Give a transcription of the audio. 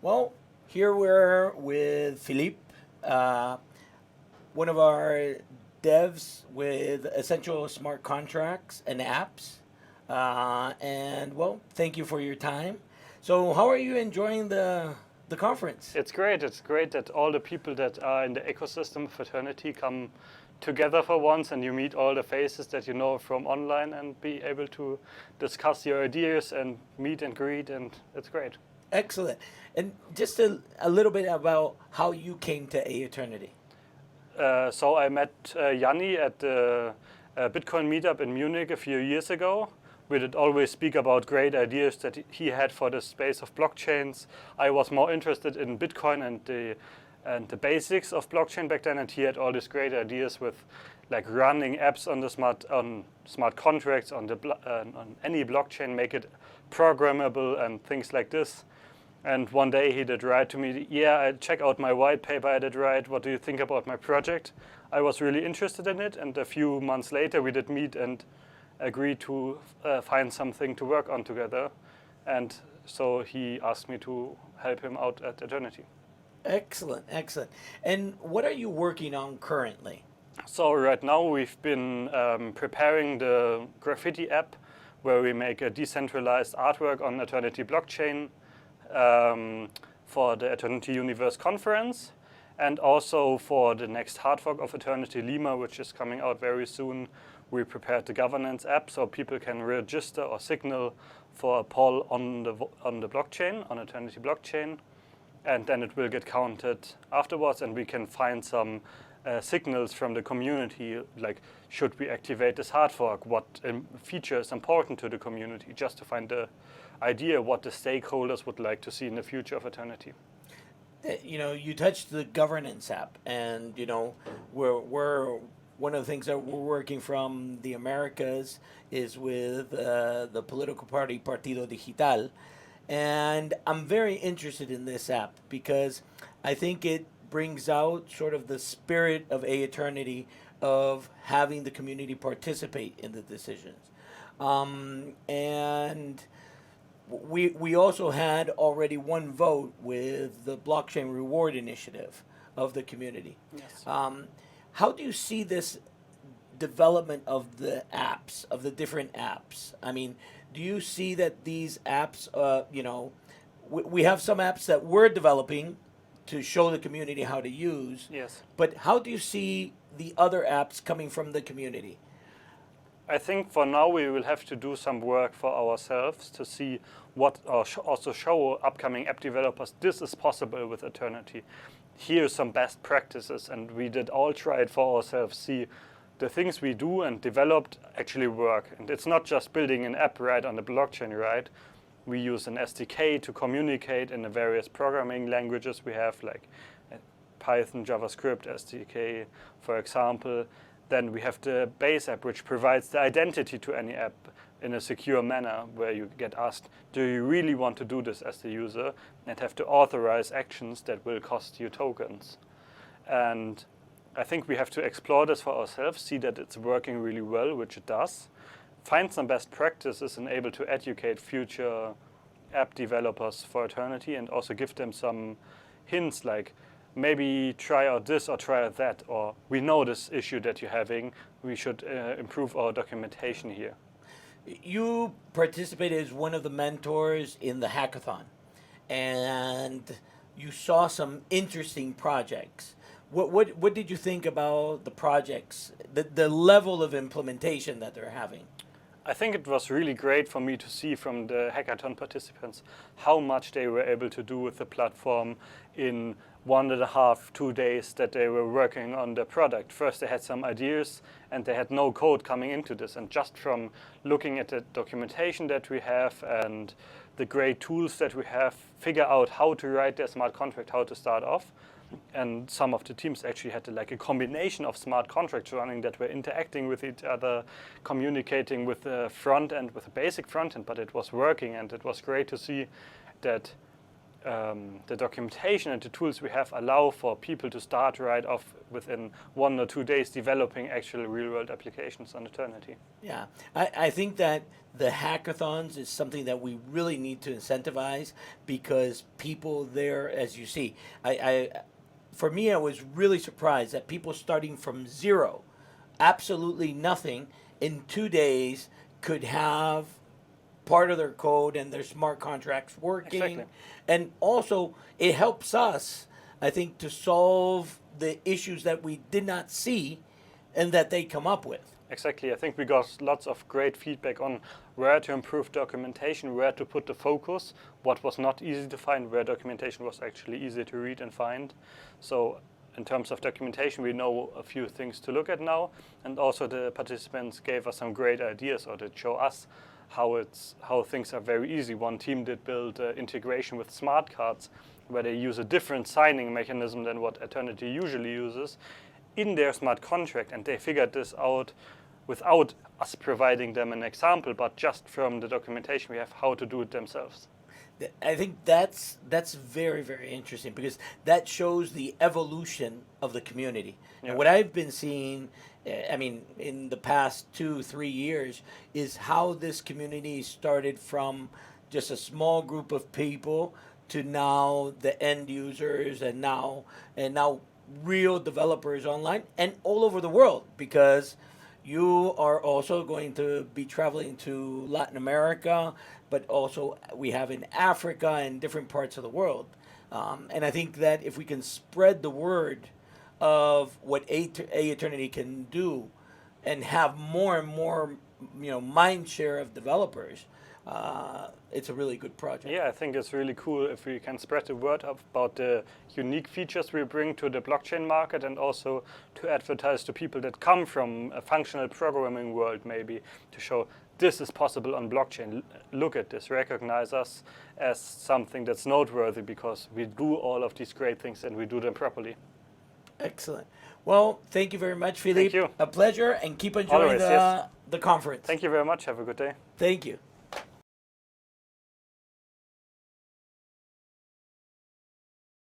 Well, here we're with Philipp, uh, one of our devs with essential smart contracts and apps. And well, thank you for your time. So, how are you enjoying the conference? It's great. It's great that all the people that are in the ecosystem of fraternity come together for once and you meet all the faces that you know from online and be able to discuss your ideas and meet and greet, and it's great. Excellent. And just a little bit about how you came to aeternity. So I met Yanni at the Bitcoin meetup in Munich a few years ago. We did always speak about great ideas that he had for the space of blockchains. I was more interested in Bitcoin and the basics of blockchain back then, and he had all these great ideas with like running apps on the smart contracts on on any blockchain, make it programmable and things like this. And one day he did write to me, yeah, I check out my white paper I did write. What do you think about my project? I was really interested in it. And a few months later, we did meet and agree to find something to work on together. And so he asked me to help him out at Eternity. Excellent, excellent. And what are you working on currently? So right now we've been preparing the Graffiti app where we make a decentralized artwork on Eternity blockchain for the Eternity Universe conference, and also for the next hard fork of Eternity Lima, which is coming out very soon. We prepared the governance app so people can register or signal for a poll on the blockchain, on Eternity blockchain, and then it will get counted afterwards, and we can find some signals from the community, like should we activate this hard fork, what feature is important to the community, just to find the idea what the stakeholders would like to see in the future of Eternity. You touched the governance app, and we're one of the things that we're working from the Americas is with the political party Partido Digital, and I'm very interested in this app because I think it brings out sort of the spirit of aeternity of having the community participate in the decisions, and we also had already one vote with the blockchain reward initiative of the community. Yes. How do you see this development of the apps, of the different apps? I mean, do you see that these apps, we have some apps that we're developing to show the community how to use, Yes. but how do you see the other apps coming from the community? I think for now we will have to do some work for ourselves to see what, or also show upcoming app developers this is possible with Eternity. Here are some best practices, and we did all try it for ourselves, see the things we do and developed actually work. And it's not just building an app right on the blockchain, right? We use an SDK to communicate in the various programming languages we have, like Python, JavaScript, SDK, for example. Then we have the base app, which provides the identity to any app in a secure manner, where you get asked, do you really want to do this as the user? And have to authorize actions that will cost you tokens. And I think we have to explore this for ourselves, see that it's working really well, which it does, find some best practices and able to educate future app developers for Eternity, and also give them some hints like, maybe try out this or try out that, or we know this issue that you're having, we should improve our documentation here. You participated as one of the mentors in the hackathon, and you saw some interesting projects. What did you think about the projects, the level of implementation that they're having? I think it was really great for me to see from the hackathon participants how much they were able to do with the platform in 1.5, 2 days that they were working on the product. First they had some ideas and they had no code coming into this, and just from looking at the documentation that we have and the great tools that we have, figure out how to write their smart contract, how to start off. And some of the teams actually had like a combination of smart contracts running that were interacting with each other, communicating with the front end, with a basic front end, but it was working, and it was great to see that the documentation and the tools we have allow for people to start right off within 1 or 2 days developing actual real-world applications on Eternity. Yeah, I think that the hackathons is something that we really need to incentivize, because people there, as you see, for me, I was really surprised that people starting from zero, absolutely nothing, in 2 days could have part of their code and their smart contracts working. Exactly. And also, it helps us, I think, to solve the issues that we did not see and that they come up with. Exactly. I think we got lots of great feedback on where to improve documentation, where to put the focus, what was not easy to find, where documentation was actually easy to read and find. So in terms of documentation, we know a few things to look at now, and also the participants gave us some great ideas, or to show us how things are very easy. One team did build integration with smart cards, where they use a different signing mechanism than what Eternity usually uses in their smart contract, and they figured this out without us providing them an example, but just from the documentation we have how to do it themselves. I think that's very, very interesting, because that shows the evolution of the community. Yeah. And what I've been seeing, I mean, in the past 2-3 years, is how this community started from just a small group of people to now the end users, and now real developers online and all over the world, because you are also going to be traveling to Latin America, but also we have in Africa and different parts of the world. And I think that if we can spread the word of what aeternity can do, and have more and more, mind share of developers, it's a really good project. Yeah, I think it's really cool if we can spread the word about the unique features we bring to the blockchain market, and also to advertise to people that come from a functional programming world, maybe, to show this is possible on blockchain. Look at this, recognize us as something that's noteworthy, because we do all of these great things and we do them properly. Excellent. Well, thank you very much, Philipp. Thank you. A pleasure, and keep enjoying Always, yes. the conference. Thank you very much. Have a good day. Thank you.